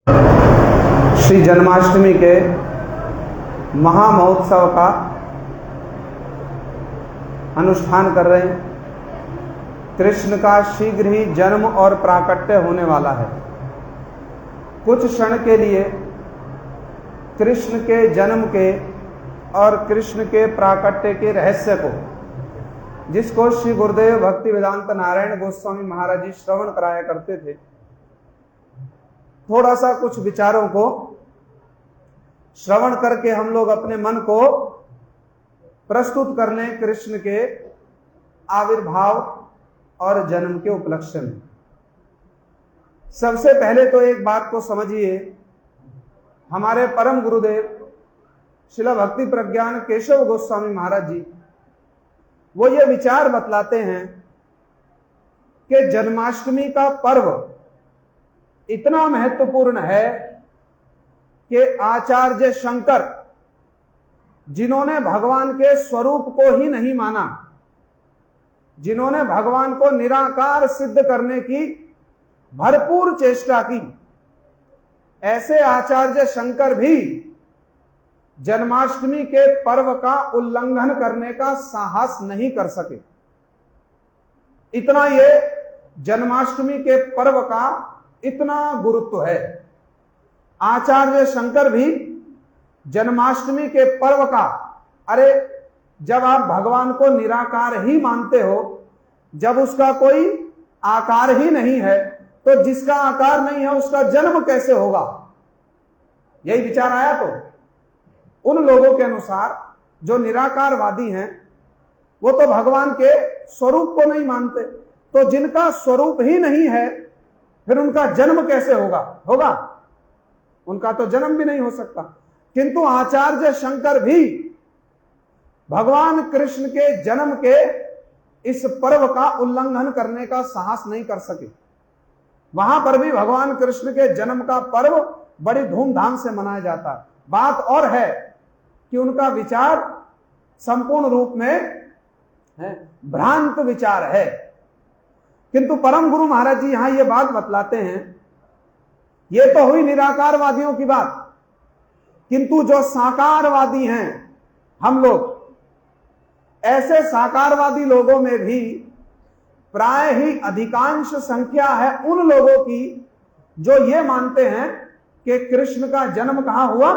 श्री जन्माष्टमी के महामहोत्सव का अनुष्ठान कर रहे हैं। कृष्ण का शीघ्र ही जन्म और प्राकट्य होने वाला है। कुछ क्षण के लिए कृष्ण के जन्म के और कृष्ण के प्राकट्य के रहस्य को, जिसको श्री गुरुदेव भक्ति वेदांत नारायण गोस्वामी महाराज जी श्रवण कराया करते थे, थोड़ा सा कुछ विचारों को श्रवण करके हम लोग अपने मन को प्रस्तुत कर लें कृष्ण के आविर्भाव और जन्म के उपलक्ष्य में। सबसे पहले तो एक बात को समझिए, हमारे परम गुरुदेव श्रील भक्ति प्रज्ञान केशव गोस्वामी महाराज जी वो ये विचार बतलाते हैं कि जन्माष्टमी का पर्व इतना महत्वपूर्ण है कि आचार्य शंकर, जिन्होंने भगवान के स्वरूप को ही नहीं माना, जिन्होंने भगवान को निराकार सिद्ध करने की भरपूर चेष्टा की, ऐसे आचार्य शंकर भी जन्माष्टमी के पर्व का उल्लंघन करने का साहस नहीं कर सके। इतना ये जन्माष्टमी के पर्व का इतना गुरुत्व है। आचार्य शंकर भी जन्माष्टमी के पर्व का, अरे जब आप भगवान को निराकार ही मानते हो, जब उसका कोई आकार ही नहीं है, तो जिसका आकार नहीं है उसका जन्म कैसे होगा? यही विचार आया। तो उन लोगों के अनुसार जो निराकारवादी हैं वो तो भगवान के स्वरूप को नहीं मानते, तो जिनका स्वरूप ही नहीं है फिर उनका जन्म कैसे होगा? उनका तो जन्म भी नहीं हो सकता। किंतु आचार्य शंकर भी भगवान कृष्ण के जन्म के इस पर्व का उल्लंघन करने का साहस नहीं कर सके। वहां पर भी भगवान कृष्ण के जन्म का पर्व बड़ी धूमधाम से मनाया जाता है। बात और है कि उनका विचार संपूर्ण रूप में भ्रांत विचार है। किंतु परम गुरु महाराज जी यहां ये बात बतलाते हैं, ये तो हुई निराकारवादियों की बात, किंतु जो साकारवादी हैं हम लोग, ऐसे साकारवादी लोगों में भी प्राय ही अधिकांश संख्या है उन लोगों की जो ये मानते हैं कि कृष्ण का जन्म कहां हुआ?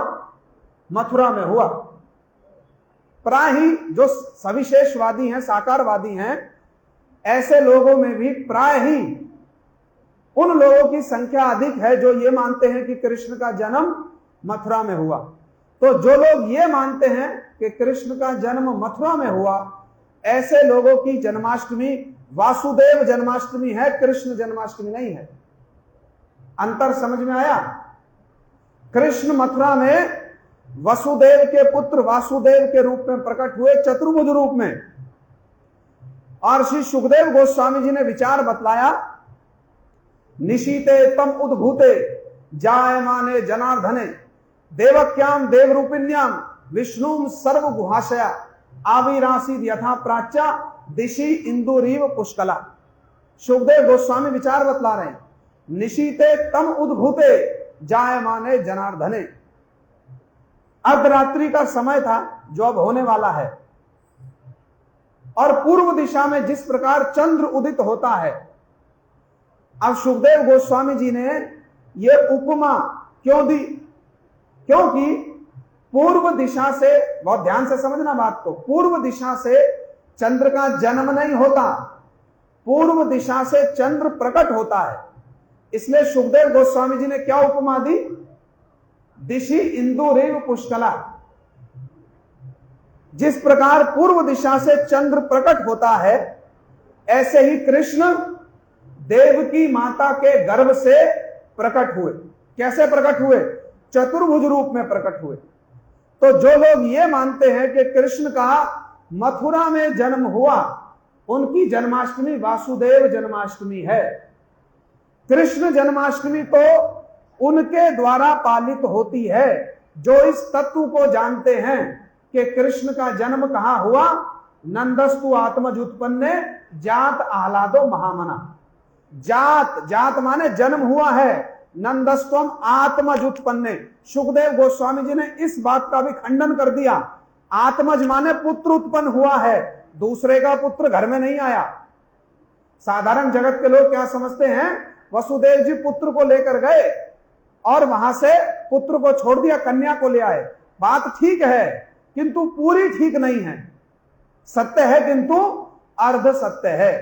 मथुरा में हुआ। प्राय ही जो सविशेषवादी हैं, साकारवादी हैं, ऐसे लोगों में भी प्राय ही उन लोगों की संख्या अधिक है जो ये मानते हैं कि कृष्ण का जन्म मथुरा में हुआ। तो जो लोग ये मानते हैं कि कृष्ण का जन्म मथुरा में हुआ, ऐसे लोगों की जन्माष्टमी वासुदेव जन्माष्टमी है, कृष्ण जन्माष्टमी नहीं है। अंतर समझ में आया? कृष्ण मथुरा में वसुदेव के पुत्र वासुदेव के रूप में प्रकट हुए, चतुर्भुज रूप में। और श्री सुखदेव गोस्वामी जी ने विचार बतलाया, निशीते तम उद्भूते जायमाने जनार्दने देवक्याम देवरूपिण्याम विष्णुम सर्व गुहाशया आविरासी यथा प्राच्या दिशि इंदुरीव पुष्कला। सुखदेव गोस्वामी विचार बतला रहे हैं, निशीते तम उद्भूते जायमाने जनार्दने। अर्धरात्रि का समय था जो अब होने वाला है, और पूर्व दिशा में जिस प्रकार चंद्र उदित होता है, अब सुखदेव गोस्वामी जी ने यह उपमा क्यों दी? क्योंकि पूर्व दिशा से, बहुत ध्यान से समझना बात को, पूर्व दिशा से चंद्र का जन्म नहीं होता, पूर्व दिशा से चंद्र प्रकट होता है। इसलिए सुखदेव गोस्वामी जी ने क्या उपमा दी? दिशि इंदुरीव पुष्कला। जिस प्रकार पूर्व दिशा से चंद्र प्रकट होता है, ऐसे ही कृष्ण देव की माता के गर्भ से प्रकट हुए। कैसे प्रकट हुए? चतुर्भुज रूप में प्रकट हुए। तो जो लोग ये मानते हैं कि कृष्ण का मथुरा में जन्म हुआ, उनकी जन्माष्टमी वासुदेव जन्माष्टमी है। कृष्ण जन्माष्टमी तो उनके द्वारा पालित होती है जो इस तत्व को जानते हैं कि कृष्ण का जन्म कहां हुआ? नंदस्तु आत्मज उत्पन्ने जात आह्लादो महामना। जात, जात माने जन्म हुआ है, नंदस्त्वम आत्मज उत्पन्ने। सुखदेव गोस्वामी जी ने इस बात का भी खंडन कर दिया। आत्मज माने पुत्र उत्पन्न हुआ है, दूसरे का पुत्र घर में नहीं आया। साधारण जगत के लोग क्या समझते हैं, वसुदेव जी पुत्र को लेकर गए और वहां से पुत्र को छोड़ दिया, कन्या को ले आए। बात ठीक है किंतु पूरी ठीक नहीं है। सत्य है किंतु अर्ध सत्य है,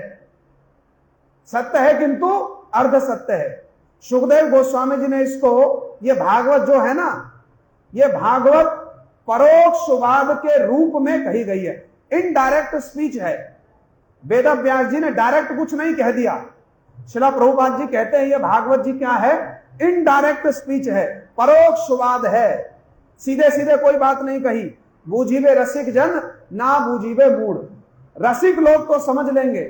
सत्य है किंतु अर्ध सत्य है। सुखदेव गोस्वामी जी ने इसको, ये भागवत जो है ना, ये भागवत परोक्षवाद के रूप में कही गई है, इनडायरेक्ट स्पीच है। वेद व्यास जी ने डायरेक्ट कुछ नहीं कह दिया। श्रील प्रभुपाद जी कहते हैं ये भागवत जी क्या है, इनडायरेक्ट स्पीच है, परोक्षवाद है, सीधे सीधे कोई बात नहीं कही। बूझीवे रसिक जन ना बूझीवे मूढ़। रसिक लोग तो समझ लेंगे,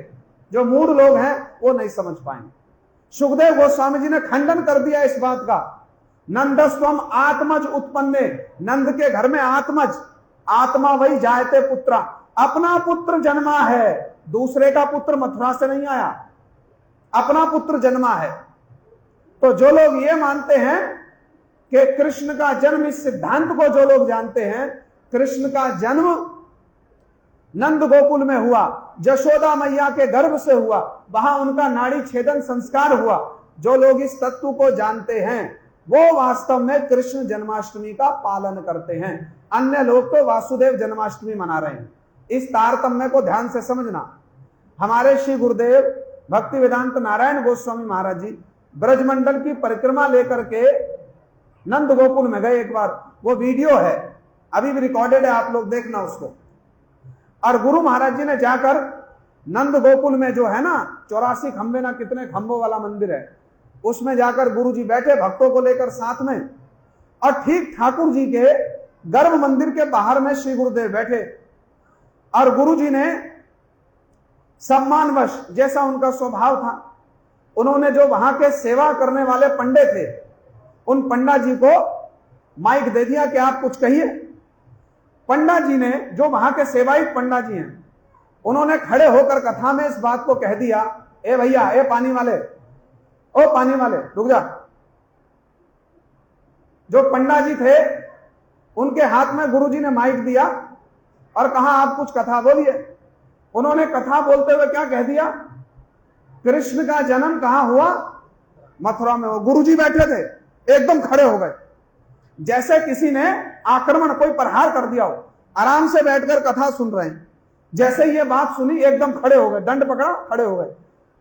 जो मूढ़ लोग हैं वो नहीं समझ पाएंगे। सुखदेव गोस्वामी जी ने खंडन कर दिया इस बात का। नंदस्वम आत्मज उत्पन्ने, नंद के घर में आत्मज, आत्मा वही जायते पुत्रा, अपना पुत्र जन्मा है, दूसरे का पुत्र मथुरा से नहीं आया, अपना पुत्र जन्मा है। तो जो लोग ये मानते हैं कि कृष्ण का जन्म, इस सिद्धांत को जो लोग जानते हैं, कृष्ण का जन्म नंद गोकुल में हुआ, यशोदा मैया के गर्भ से हुआ, वहां उनका नाड़ी छेदन संस्कार हुआ, जो लोग इस तत्व को जानते हैं वो वास्तव में कृष्ण जन्माष्टमी का पालन करते हैं। अन्य लोग तो वासुदेव जन्माष्टमी मना रहे हैं। इस तारतम्य को ध्यान से समझना। हमारे श्री गुरुदेव भक्ति वेदांत नारायण गोस्वामी महाराज जी ब्रजमंडल की परिक्रमा लेकर के नंद गोकुल में गए। एक बार वो वीडियो है, अभी भी रिकॉर्डेड है, आप लोग देखना उसको। और गुरु महाराज जी ने जाकर नंद गोकुल में जो है ना 84 खंबे ना कितने खंभों वाला मंदिर है, उसमें जाकर गुरु जी बैठे भक्तों को लेकर साथ में, और ठीक ठाकुर जी के गर्भ मंदिर के बाहर में श्री गुरुदेव बैठे। और गुरु जी ने सम्मानवश, जैसा उनका स्वभाव था, उन्होंने जो वहां के सेवा करने वाले पंडित थे, उन पंडा जी को माइक दे दिया कि आप कुछ कहिए। पंडा जी ने, जो वहां के सेवायक पंडा जी हैं, उन्होंने खड़े होकर कथा में इस बात को कह दिया, ए भैया, ए पानी वाले, ओ पानी वाले रुक जा। जो पंडा जी थे उनके हाथ में गुरुजी ने माइक दिया और कहा आप कुछ कथा बोलिए। उन्होंने कथा बोलते हुए क्या कह दिया, कृष्ण का जन्म कहां हुआ, मथुरा में हो। गुरुजी बैठे थे, एकदम खड़े हो गए, जैसे किसी ने आक्रमण, कोई प्रहार कर दिया हो। आराम से बैठकर कथा सुन रहे हैं, जैसे ये बात सुनी एकदम खड़े हो गए, दंड पकड़ा, खड़े हो गए,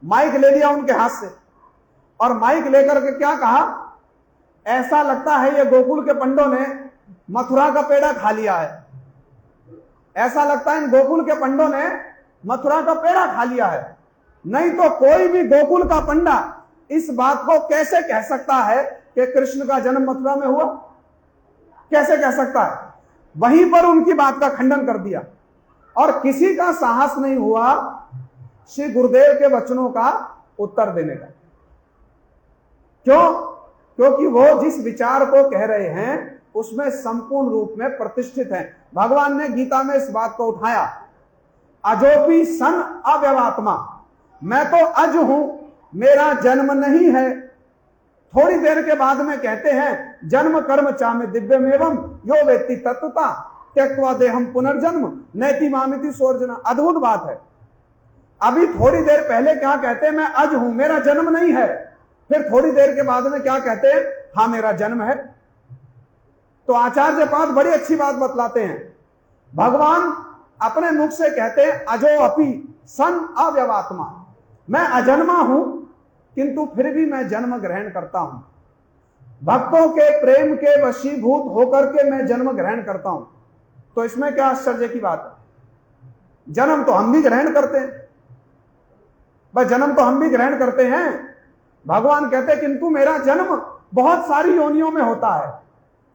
माइक ले लिया उनके हाथ से और माइक लेकर के क्या कहा, ऐसा लगता है ये गोकुल के पंडों ने मथुरा का पेड़ा खा लिया है, ऐसा लगता है इन गोकुल के पंडों ने मथुरा का पेड़ा खा लिया है। नहीं तो कोई भी गोकुल का पंडा इस बात को कैसे कह सकता है कि कृष्ण का जन्म मथुरा में हुआ, कैसे कह सकता है। वहीं पर उनकी बात का खंडन कर दिया और किसी का साहस नहीं हुआ श्री गुरुदेव के वचनों का उत्तर देने का। क्यों? क्योंकि वो जिस विचार को कह रहे हैं उसमें संपूर्ण रूप में प्रतिष्ठित है। भगवान ने गीता में इस बात को उठाया, अजोपि सन अव्यवात्मा, मैं तो अज हूं, मेरा जन्म नहीं है। थोड़ी देर के बाद में कहते हैं, जन्म कर्म चामे दिव्यम एवं यो वेत्ति तत्वता त्यक्त्वा देहम पुनर्जन्म नैति मामिति सोर्जना। अद्भुत बात है। अभी थोड़ी देर पहले क्या कहते हैं, मैं अज हूं, मेरा जन्म नहीं है। फिर थोड़ी देर के बाद में क्या कहते हैं, हाँ मेरा जन्म है। तो आचार्य पाद बड़ी अच्छी बात बतलाते हैं। भगवान अपने मुख से कहते हैं, अजो अपि सन अव्यवात्मा, मैं अजन्मा हूं किंतु फिर भी मैं जन्म ग्रहण करता हूं। भक्तों के प्रेम के वशीभूत होकर के मैं जन्म ग्रहण करता हूं। तो इसमें क्या आश्चर्य की बात है। जन्म तो हम भी ग्रहण करते हैं, बस जन्म तो हम भी ग्रहण करते हैं। भगवान कहते हैं किंतु मेरा जन्म बहुत सारी योनियों में होता है।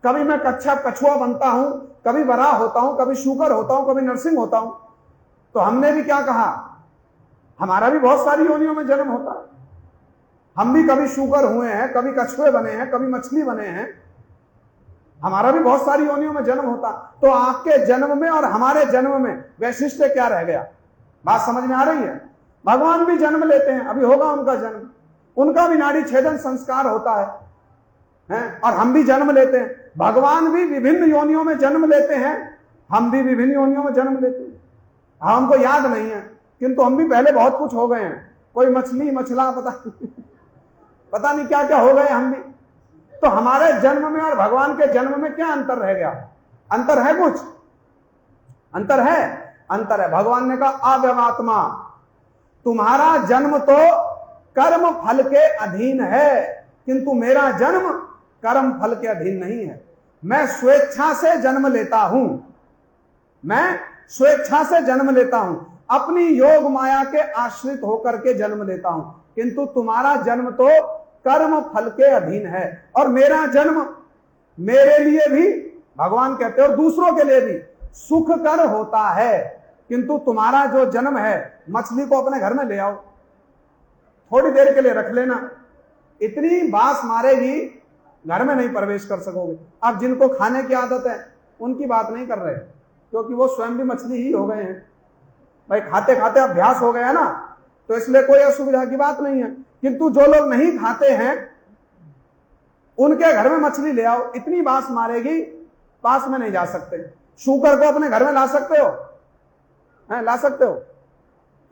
कभी मैं कछुआ बनता हूं, कभी वराह होता हूं, कभी शूकर होता हूं, कभी नरसिंह होता हूं। तो हमने भी क्या कहा, हमारा भी बहुत सारी योनियों में जन्म होता है। हम भी कभी शूकर हुए हैं, कभी कछुए बने हैं, कभी मछली बने हैं। हमारा भी बहुत सारी योनियों में जन्म होता। तो आपके जन्म में और हमारे जन्म में वैशिष्ट्य क्या रह गया? बात समझ में आ रही है? भगवान भी जन्म लेते हैं, अभी होगा उनका जन्म, उनका भी नाड़ी छेदन संस्कार होता है। हैं, और हम भी जन्म लेते हैं। भगवान भी विभिन्न योनियों में जन्म लेते हैं, हम भी विभिन्न योनियों में जन्म लेते हैं। हमको याद नहीं है, किंतु हम भी पहले बहुत कुछ हो गए हैं। कोई मछली मछला पता नहीं क्या क्या हो गए हम भी। तो हमारे जन्म में और भगवान के जन्म में क्या अंतर रह गया? अंतर है? कुछ अंतर है? अंतर है। भगवान ने कहा अव्यवात्मा, तुम्हारा जन्म तो कर्म फल के अधीन है, किंतु मेरा जन्म कर्म फल के अधीन नहीं है। मैं स्वेच्छा से जन्म लेता हूं, मैं स्वेच्छा से जन्म लेता हूं, अपनी योग माया के आश्रित होकर के जन्म लेता हूं, किंतु तुम्हारा जन्म तो कर्म फल के अधीन है। और मेरा जन्म मेरे लिए भी, भगवान कहते हैं, और दूसरों के लिए भी सुख कर होता है। किंतु तुम्हारा जो जन्म है, मछली को अपने घर में ले आओ, थोड़ी देर के लिए रख लेना, इतनी बास मारेगी, घर में नहीं प्रवेश कर सकोगे। अब जिनको खाने की आदत है उनकी बात नहीं कर रहे, क्योंकि वो स्वयं भी मछली ही हो गए हैं भाई, खाते खाते अभ्यास हो गया ना, तो इसलिए कोई असुविधा की बात नहीं है। किंतु जो लोग नहीं खाते हैं उनके घर में मछली ले आओ, इतनी बास मारेगी, पास में नहीं जा सकते। शूकर को अपने घर में ला सकते हो? ला सकते हो।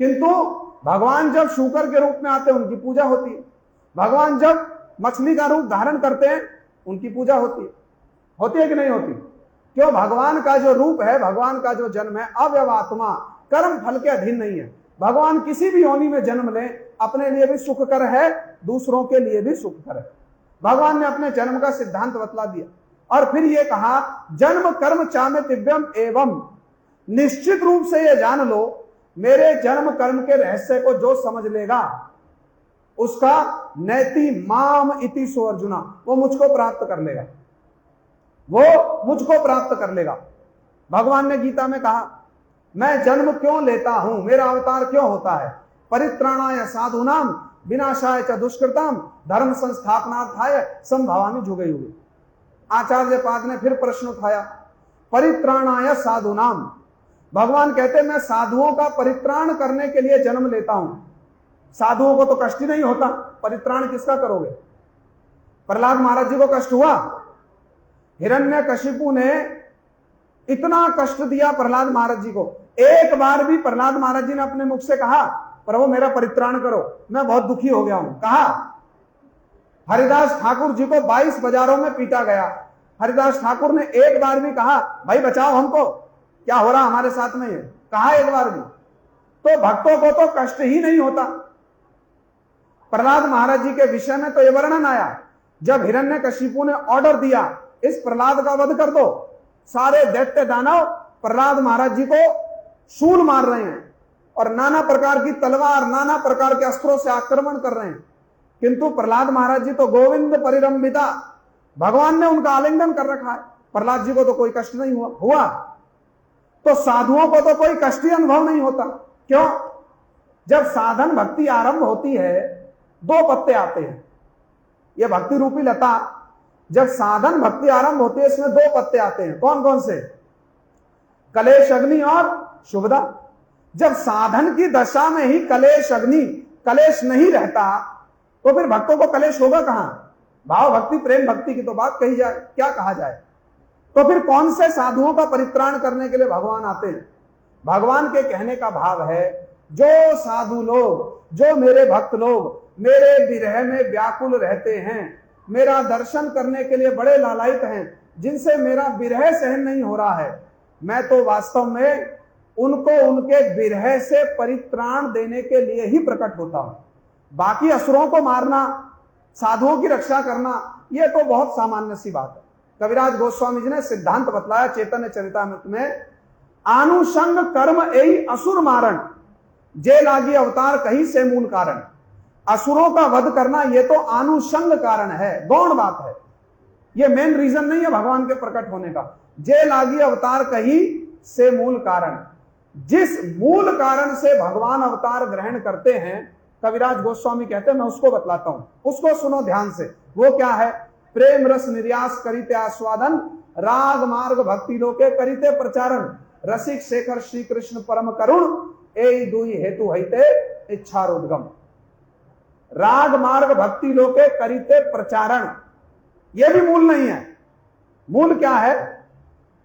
किंतु भगवान जब शूकर के रूप में आते हैं उनकी पूजा होती है, भगवान जब मछली का रूप धारण करते हैं उनकी पूजा होती है कि नहीं होती? क्यों? भगवान का जो रूप है, भगवान का जो जन्म है, अव्यवात्मा, कर्म फल के अधीन नहीं है। भगवान किसी भी योनि में जन्म ले, अपने लिए भी सुख कर है, दूसरों के लिए भी सुख कर है। भगवान ने अपने जन्म का सिद्धांत बतला दिया और फिर ये कहा, जन्म कर्म चामे दिव्यम एवं, निश्चित रूप से ये जान लो, मेरे जन्म कर्म के रहस्य को जो समझ लेगा उसका नैति माम इति सो अर्जुना, वो मुझको प्राप्त कर लेगा, वो मुझको प्राप्त कर लेगा। भगवान ने गीता में कहा, मैं जन्म क्यों लेता हूं, मेरा अवतार क्यों होता है? परित्राणाय साधूनाम विनाशाय च दुष्कृताम धर्म संस्थापनार्थाय संभवामि जुगे युगे। आचार्य पाद ने फिर प्रश्न उठाया, परित्राणाय साधूनाम, भगवान कहते मैं साधुओं का परित्राण करने के लिए जन्म लेता हूं। साधुओं को तो कष्ट ही नहीं होता, परित्राण किसका करोगे? प्रहलाद महाराज जी को कष्ट हुआ? हिरण्यकशिपु ने इतना कष्ट दिया प्रहलाद महाराज जी को, एक बार भी प्रहलाद महाराज जी ने अपने मुख से कहा प्रभु मेरा परित्राण करो, मैं बहुत दुखी हो गया हूं? कहा? हरिदास ठाकुर जी को 22 बाजारों में पीटा गया, हरिदास ठाकुर ने एक बार भी कहा भाई बचाओ हमको, क्या हो रहा हमारे साथ में? ये कहा एक बार भी? तो भक्तों को तो कष्ट ही नहीं होता। प्रहलाद महाराज जी के विषय में तो यह वर्णन आया, जब हिरण्यकशिपु ने ऑर्डर दिया इस प्रहलाद का वध कर दो, सारे दैत्य दानव प्रहलाद महाराज जी को शूल मार रहे हैं और नाना प्रकार की तलवार, नाना प्रकार के अस्त्रों से आक्रमण कर रहे हैं, किंतु प्रहलाद महाराज जी तो गोविंद परिरंभिता, भगवान ने उनका आलिंगन कर रखा है, प्रहलाद जी को तो कोई कष्ट नहीं हुआ। तो साधुओं को तो कोई कष्ट ही अनुभव नहीं होता। क्यों? जब साधन भक्ति आरंभ होती है, 2 पत्ते आते हैं, यह भक्ति रूपी लता, जब साधन भक्ति आरंभ होती है इसमें 2 पत्ते आते हैं। कौन कौन से? कलेश अग्नि और शुभदा। जब साधन की दशा में ही कलेश अग्नि, कलेश नहीं रहता तो फिर भक्तों को कलेश होगा कहां? भाव भक्ति प्रेम भक्ति की तो बात कही जाए, क्या कहा जाए? तो फिर कौन से साधुओं का परित्राण करने के लिए भगवान आते हैं? भगवान के कहने का भाव है, जो साधु लोग, जो मेरे भक्त लोग मेरे विरह में व्याकुल रहते हैं, मेरा दर्शन करने के लिए बड़े लालायित हैं, जिनसे मेरा विरह सहन नहीं हो रहा है, मैं तो वास्तव में उनको उनके विरह से परित्राण देने के लिए ही प्रकट होता हूं। बाकी असुरों को मारना, साधुओं की रक्षा करना, यह तो बहुत सामान्य सी बात है। कविराज गोस्वामी जी ने सिद्धांत बतलाया चैतन्य चरितामृत में, आनुषंग कर्म एई असुर मारण, जे लागी अवतार कहीं से मूल कारण। असुरों का वध करना यह तो आनुषंग कारण है, गौण बात है, यह मेन रीजन नहीं है भगवान के प्रकट होने का। जे लागी अवतार कहीं से मूल कारण, जिस मूल कारण से भगवान अवतार ग्रहण करते हैं, कविराज गोस्वामी कहते हैं मैं उसको बतलाता हूं, उसको सुनो ध्यान से। वो क्या है? प्रेम रस निर्यास करिते आस्वादन, राग मार्ग भक्ति लोके करिते प्रचारण, रसिक शेखर श्री कृष्ण परम करुण, ए दुई हेतु हईते इच्छारोद्गम। राग मार्ग भक्ति लोके करिते प्रचारण, यह भी मूल नहीं है। मूल क्या है?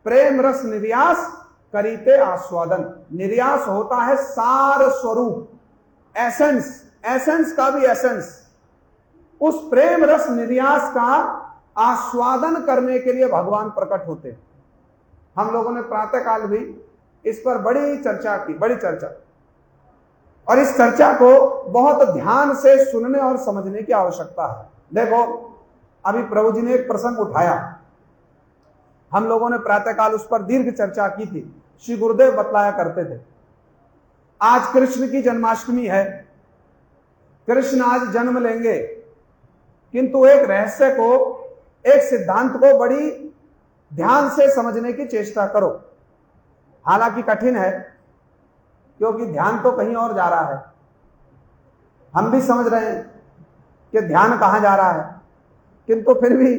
प्रेम रस निर्यास करीते आस्वादन। निर्यास होता है सार स्वरूप, एसेंस, एसेंस का भी एसेंस। उस प्रेम रस निर्यास का आस्वादन करने के लिए भगवान प्रकट होते हैं। हम लोगों ने प्रातःकाल भी इस पर बड़ी चर्चा की, बड़ी चर्चा, और इस चर्चा को बहुत ध्यान से सुनने और समझने की आवश्यकता है। देखो, अभी प्रभु जी ने एक प्रसंग उठाया, हम लोगों ने प्रातःकाल उस पर दीर्घ चर्चा की थी। श्री गुरुदेव बतलाया करते थे, आज कृष्ण की जन्माष्टमी है, कृष्ण आज जन्म लेंगे, किंतु एक रहस्य को, एक सिद्धांत को बड़ी ध्यान से समझने की चेष्टा करो। हालांकि कठिन है, क्योंकि ध्यान तो कहीं और जा रहा है। हम भी समझ रहे हैं कि ध्यान कहां जा रहा है, किंतु फिर भी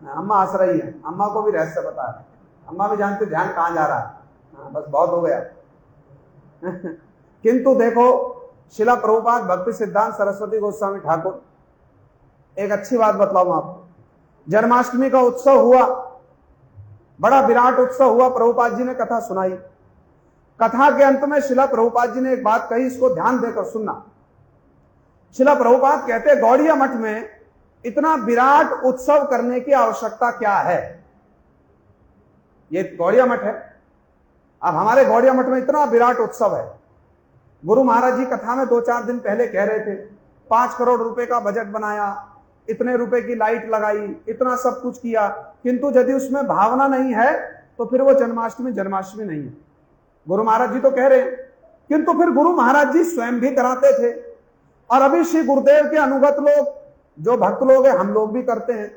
अम्मा हंस रही है, अम्मा को भी रहस्य पता है, अम्मा भी जानते ध्यान कहां जा रहा है। बस बहुत हो गया। किंतु देखो, शिला प्रभुपाद भक्ति सिद्धांत सरस्वती गोस्वामी ठाकुर एक अच्छी बात बतलाऊं आपको। जन्माष्टमी का उत्सव हुआ, बड़ा विराट उत्सव हुआ, प्रभुपाद जी ने कथा सुनाई। कथा के अंत में शिला प्रभुपाद जी ने एक बात कही, इसको ध्यान देकर सुनना। शिला प्रभुपाद कहते, गौड़िया मठ में इतना विराट उत्सव करने की आवश्यकता क्या है? ये गौड़िया मठ है, अब हमारे गौड़िया मठ में इतना विराट उत्सव है। गुरु महाराज जी कथा में 2-4 दिन पहले कह रहे थे, 5 करोड़ रुपए का बजट बनाया, इतने रुपए की लाइट लगाई, इतना सब कुछ किया, किंतु यदि उसमें भावना नहीं है तो फिर वो जन्माष्टमी जन्माष्टमी नहीं है। गुरु महाराज जी तो कह रहे हैं, किंतु फिर गुरु महाराज जी स्वयं भी कराते थे, और अभी श्री गुरुदेव के अनुगत लोग, जो भक्त लोग हैं, हम लोग भी करते हैं।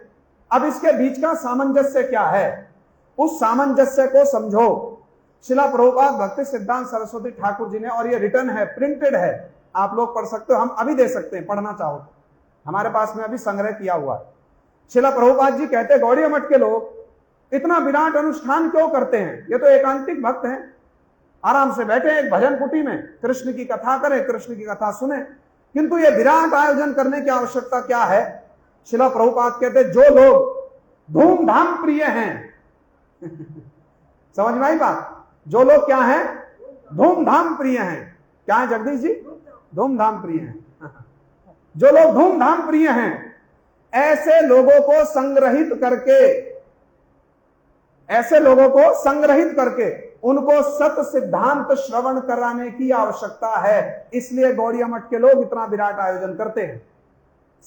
अब इसके बीच का सामंजस्य क्या है? उस सामंजस्य को समझो। शिला प्रभुपाद भक्ति सिद्धांत सरस्वती ठाकुर जी ने, और ये रिटर्न है, प्रिंटेड है, आप लोग पढ़ सकते हो, हम अभी दे सकते हैं, पढ़ना चाहो तो, हमारे पास में अभी संग्रह किया हुआ है। शिला प्रभुपाद जी कहते, गौड़िया मठ के लोग इतना विराट अनुष्ठान क्यों करते हैं? ये तो एकांतिक भक्त हैं, आराम से बैठे एक भजन कुटी में, कृष्ण की कथा करें, कृष्ण की कथा सुने, किंतु ये विराट आयोजन करने की आवश्यकता क्या है? शिला प्रभुपाद कहते, जो लोग धूमधाम प्रिय हैं समझ में आई बात? जो लोग क्या हैं? धूमधाम प्रिय हैं। क्या है जगदीश जी? धूमधाम प्रिय हैं। जो लोग धूमधाम प्रिय हैं, ऐसे लोगों को संग्रहित करके, ऐसे लोगों को संग्रहित करके उनको सत सिद्धांत श्रवण कराने की आवश्यकता है। इसलिए गौड़िया मठ के लोग इतना विराट आयोजन करते हैं।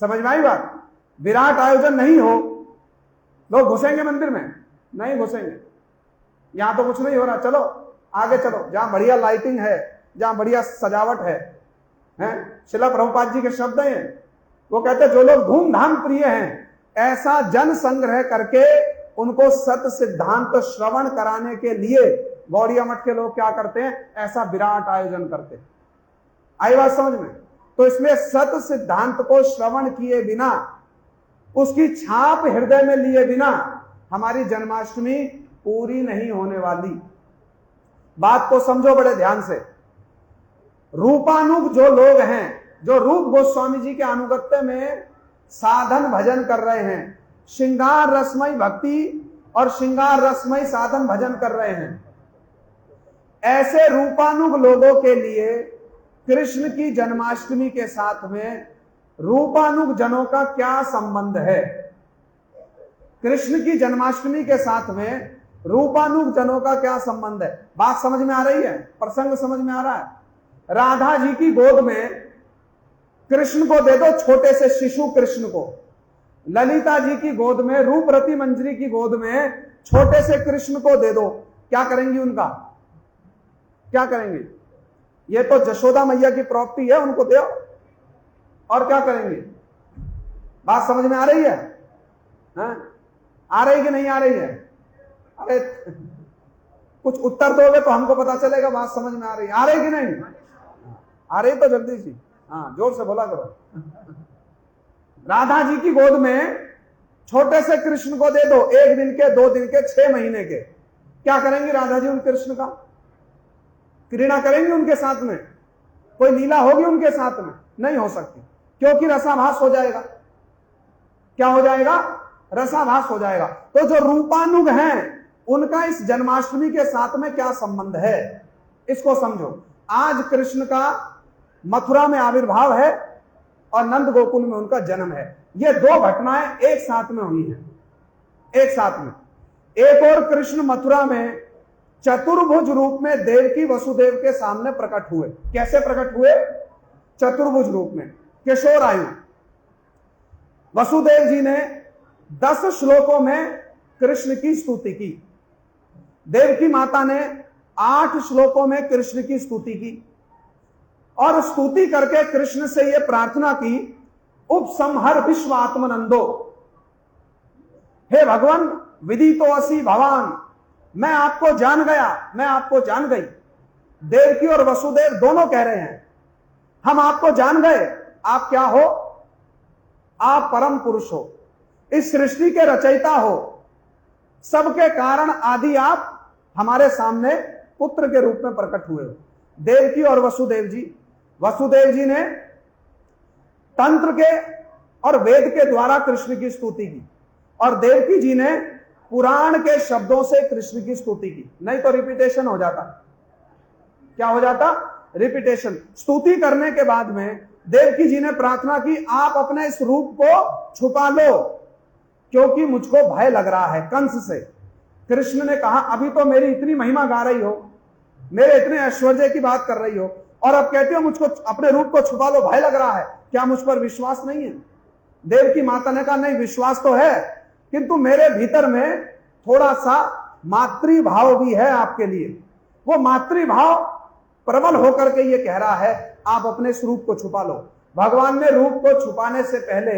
समझ में आई बात? विराट आयोजन नहीं हो, लोग घुसेंगे मंदिर में? नहीं घुसेंगे। यहां तो कुछ नहीं हो रहा, चलो आगे चलो, जहां बढ़िया लाइटिंग है, जहां बढ़िया सजावट है। शिला प्रभुपाद जी के शब्द हैं, वो कहते, जो लोग धूमधाम प्रिय हैं, ऐसा जन संग्रह करके उनको सत सिद्धांत श्रवण कराने के लिए गौड़िया मठ के लोग क्या करते हैं? ऐसा विराट आयोजन करते हैं। आई बात समझ में? तो इसमें सत सिद्धांत को श्रवण किए बिना, उसकी छाप हृदय में लिए बिना हमारी जन्माष्टमी पूरी नहीं होने वाली। बात को समझो बड़े ध्यान से। रूपानुग जो लोग हैं, जो रूप गोस्वामी जी के अनुगत्य में साधन भजन कर रहे हैं, श्रृंगार रसमय भक्ति और श्रृंगार रसमय साधन भजन कर रहे हैं, ऐसे रूपानुग लोगों के लिए कृष्ण की जन्माष्टमी के साथ में रूपानुग जनों का क्या संबंध है? कृष्ण की जन्माष्टमी के साथ में रूपानुग जनों का क्या संबंध है? बात समझ में आ रही है? प्रसंग समझ में आ रहा है? राधा जी की गोद में कृष्ण को दे दो, छोटे से शिशु कृष्ण को। ललिता जी की गोद में, रूपरती मंजरी की गोद में छोटे से कृष्ण को दे दो, क्या करेंगी? उनका क्या करेंगे? ये तो जशोदा मैया की प्रॉपर्टी है, उनको दो, और क्या करेंगे? बात समझ में आ रही है? आ रही कि नहीं आ रही है? अरे कुछ उत्तर दोगे तो हमको पता चलेगा बात समझ में आ रही है। आ रही कि नहीं आ रही? तो जल्दी सी, हाँ जोर से बोला करो। राधा जी की गोद में छोटे से कृष्ण को दे दो, 1 दिन के, 2 दिन के, 6 महीने के। क्या करेंगी राधा जी उन कृष्ण का? क्रीड़ा करेंगी उनके साथ में? कोई लीला होगी उनके साथ में? नहीं हो सकती, क्योंकि रसाभास हो जाएगा। क्या हो जाएगा? रसाभास हो जाएगा। तो जो रूपानुग हैं उनका इस जन्माष्टमी के साथ में क्या संबंध है, इसको समझो। आज कृष्ण का मथुरा में आविर्भाव है और नंद गोकुल में उनका जन्म है। ये दो घटनाएं एक साथ में हुई हैं, एक साथ में। एक और कृष्ण मथुरा में चतुर्भुज रूप में देवकी वसुदेव के सामने प्रकट हुए। कैसे प्रकट हुए? चतुर्भुज रूप में, किशोर आयु। वसुदेव जी ने 10 श्लोकों में कृष्ण की स्तुति की, देवकी माता ने 8 श्लोकों में कृष्ण की स्तुति की, और स्तुति करके कृष्ण से यह प्रार्थना की, उपसंहर विश्व आत्मनंदो, हे भगवान विदितो असि भवान, मैं आपको जान गया, मैं आपको जान गई। देवकी और वसुदेव दोनों कह रहे हैं हम आपको जान गए। आप क्या हो? आप परम पुरुष हो, इस सृष्टि के रचयिता हो, सबके कारण आदि आप हमारे सामने पुत्र के रूप में प्रकट हुए हो। देवकी और वसुदेव जी ने तंत्र के और वेद के द्वारा कृष्ण की स्तुति की, और देवकी जी ने पुराण के शब्दों से कृष्ण की स्तुति की। नहीं तो रिपीटेशन हो जाता। क्या हो जाता? रिपीटेशन। स्तुति करने के बाद में देवकी जी ने प्रार्थना की, आप अपने इस रूप को छुपा लो, क्योंकि मुझको भय लग रहा है कंस से। कृष्ण ने कहा, अभी तो मेरी इतनी महिमा गा रही हो, मेरे इतने ऐश्वर्य की बात कर रही हो, और अब कहते हो मुझको अपने रूप को छुपा लो, भय लग रहा है, क्या मुझ पर विश्वास नहीं है? देवकी माता ने कहा, नहीं, विश्वास तो है, किंतु मेरे भीतर में थोड़ा सा मातृभाव भी है आपके लिए। वो मातृभाव प्रबल होकर के ये कह रहा है, आप अपने इस रूप को छुपा लो। भगवान ने रूप को छुपाने से पहले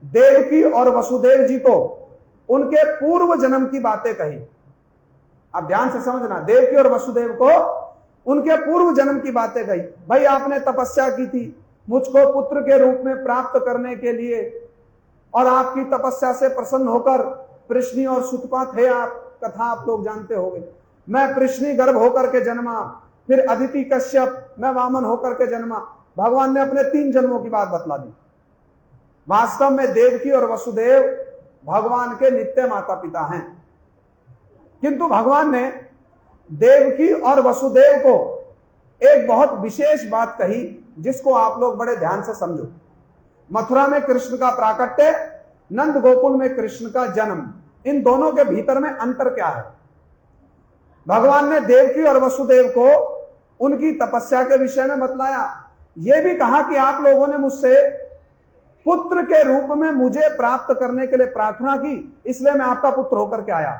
देवकी और वसुदेव जी को उनके पूर्व जन्म की बातें कही। आप ध्यान से समझना, देवकी और वसुदेव को उनके पूर्व जन्म की बातें कही। भाई, आपने तपस्या की थी मुझको पुत्र के रूप में प्राप्त करने के लिए, और आपकी तपस्या से प्रसन्न होकर पृश्नी और सुतपा थे आप, कथा आप लोग जानते होंगे। मैं पृश्नी गर्भ होकर के जन्मा, फिर अदिति कश्यप, मैं वामन होकर के जन्मा। भगवान ने अपने 3 जन्मों की बात बतला दी। वास्तव में देवकी और वसुदेव भगवान के नित्य माता पिता हैं, किंतु भगवान ने देवकी और वसुदेव को एक बहुत विशेष बात कही, जिसको आप लोग बड़े ध्यान से समझो। मथुरा में कृष्ण का प्राकट्य, नंद गोकुल में कृष्ण का जन्म, इन दोनों के भीतर में अंतर क्या है? भगवान ने देवकी और वसुदेव को उनकी तपस्या के विषय में बतलाया। यह भी कहा कि आप लोगों ने मुझसे पुत्र के रूप में मुझे प्राप्त करने के लिए प्रार्थना की, इसलिए मैं आपका पुत्र होकर के आया।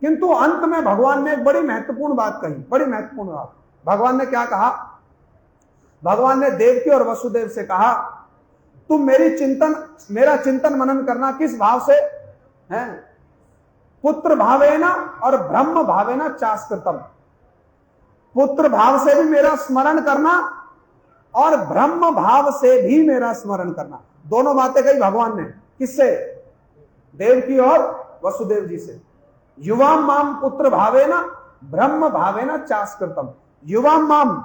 किंतु अंत में भगवान ने एक बड़ी महत्वपूर्ण बात कही, बड़ी महत्वपूर्ण बात। भगवान ने क्या कहा? भगवान ने देवकी और वसुदेव से कहा, तुम मेरा चिंतन मनन करना। किस भाव से है? पुत्र भावेना और ब्रह्म भावेना चास्कृतम। पुत्र भाव से भी मेरा स्मरण करना और ब्रह्म भाव से भी मेरा स्मरण करना। दोनों बातें कही भगवान ने। किससे? देवकी और वसुदेव जी से। युवाम माम पुत्र भावेना ब्रह्म भावेना चास्कृतम। युवाम माम,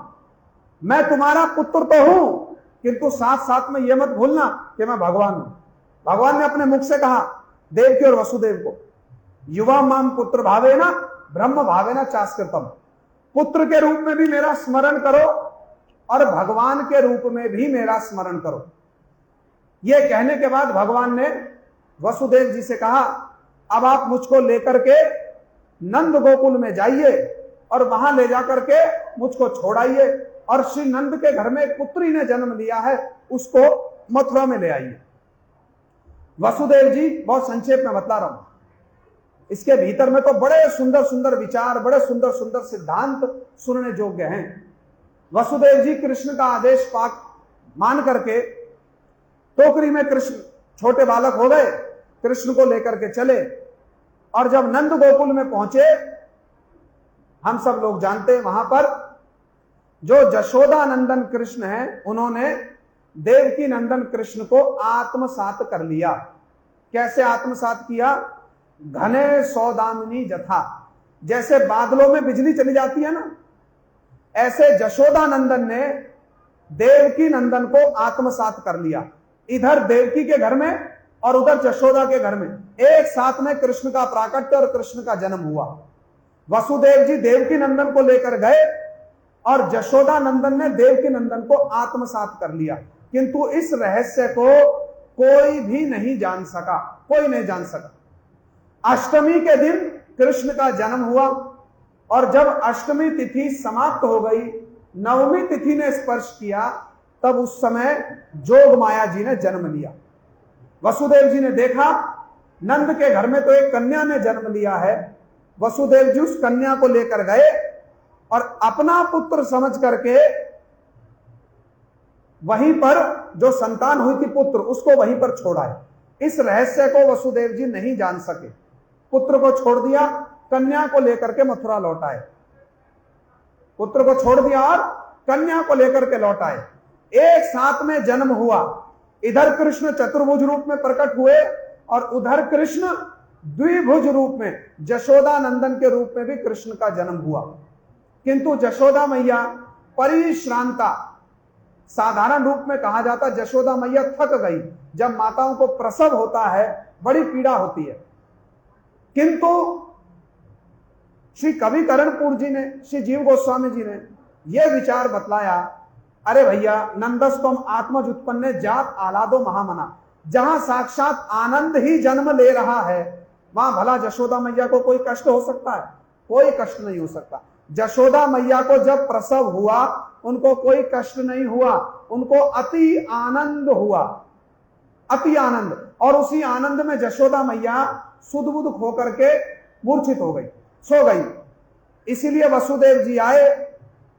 मैं तुम्हारा पुत्र तो हूं, किंतु साथ साथ में यह मत भूलना कि मैं भगवान हूं। भगवान ने अपने मुख से कहा देवकी और वसुदेव को, युवा माम पुत्र भावेना ब्रह्म भावेना चास्कृतम। पुत्र के रूप में भी मेरा स्मरण करो और भगवान के रूप में भी मेरा स्मरण करो। यह कहने के बाद भगवान ने वसुदेव जी से कहा, अब आप मुझको लेकर के नंद गोकुल में जाइए और वहां ले जाकर के मुझको छोड़ाइए, और श्री नंद के घर में एक पुत्री ने जन्म लिया है, उसको मथुरा में ले आइए। वसुदेव जी, बहुत संक्षेप में बतला रहा हूं, इसके भीतर में तो बड़े सुंदर सुंदर विचार, बड़े सुंदर सुंदर सिद्धांत सुनने योग्य हैं। वसुदेव जी कृष्ण का आदेश पाक मान करके टोकरी में कृष्ण छोटे बालक हो गए, कृष्ण को लेकर के चले, और जब नंद गोकुल में पहुंचे, हम सब लोग जानते हैं वहां पर जो जशोदा नंदन कृष्ण हैं, उन्होंने देवकी नंदन कृष्ण को आत्मसात कर लिया। कैसे आत्मसात किया? घने सौदामिनी जथा, जैसे बादलों में बिजली चली जाती है ना, ऐसे जशोदा नंदन ने देवकी नंदन को आत्मसात कर लिया। इधर देवकी के घर में और उधर जशोदा के घर में एक साथ में कृष्ण का प्राकट्य और कृष्ण का जन्म हुआ। वसुदेव जी देवकी नंदन को लेकर गए और जशोदा नंदन ने देवकी नंदन को आत्मसात कर लिया, किंतु इस रहस्य को कोई भी नहीं जान सका, कोई नहीं जान सका। अष्टमी के दिन कृष्ण का जन्म हुआ और जब अष्टमी तिथि समाप्त हो गई, नवमी तिथि ने स्पर्श किया, तब उस समय जोग माया जी ने जन्म लिया। वसुदेव जी ने देखा नंद के घर में तो एक कन्या ने जन्म लिया है। वसुदेव जी उस कन्या को लेकर गए और अपना पुत्र समझ करके वहीं पर जो संतान हुई थी पुत्र, उसको वहीं पर छोड़ा है। इस रहस्य को वसुदेव जी नहीं जान सके। पुत्र को छोड़ दिया, कन्या को लेकर के मथुरा लौट आए। पुत्र को छोड़ दिया और कन्या को लेकर के लौट आए। एक साथ में जन्म हुआ। इधर कृष्ण चतुर्भुज रूप में प्रकट हुए और उधर कृष्ण द्विभुज रूप में जशोदा नंदन के रूप में भी कृष्ण का जन्म हुआ। किंतु जशोदा मैया परिश्रांता, साधारण रूप में कहा जाता जशोदा मैया थक गई। जब माताओं को प्रसव होता है बड़ी पीड़ा होती है, किंतु श्री कवि करणपुर जी ने, श्री जीव गोस्वामी जी ने यह विचार बतलाया, अरे भैया नंदस्तम आत्मज उत्पन्न जात आलादो महामना, जहां साक्षात आनंद ही जन्म ले रहा है वहां भला जशोदा मैया को कोई कष्ट हो सकता है? कोई कष्ट नहीं हो सकता। जशोदा मैया को जब प्रसव हुआ उनको कोई कष्ट नहीं हुआ, उनको अति आनंद हुआ, अति आनंद। और उसी आनंद में जशोदा मैया सुध-बुध होकर के मूर्छित हो गई, सो गई। इसीलिए वसुदेव जी आए,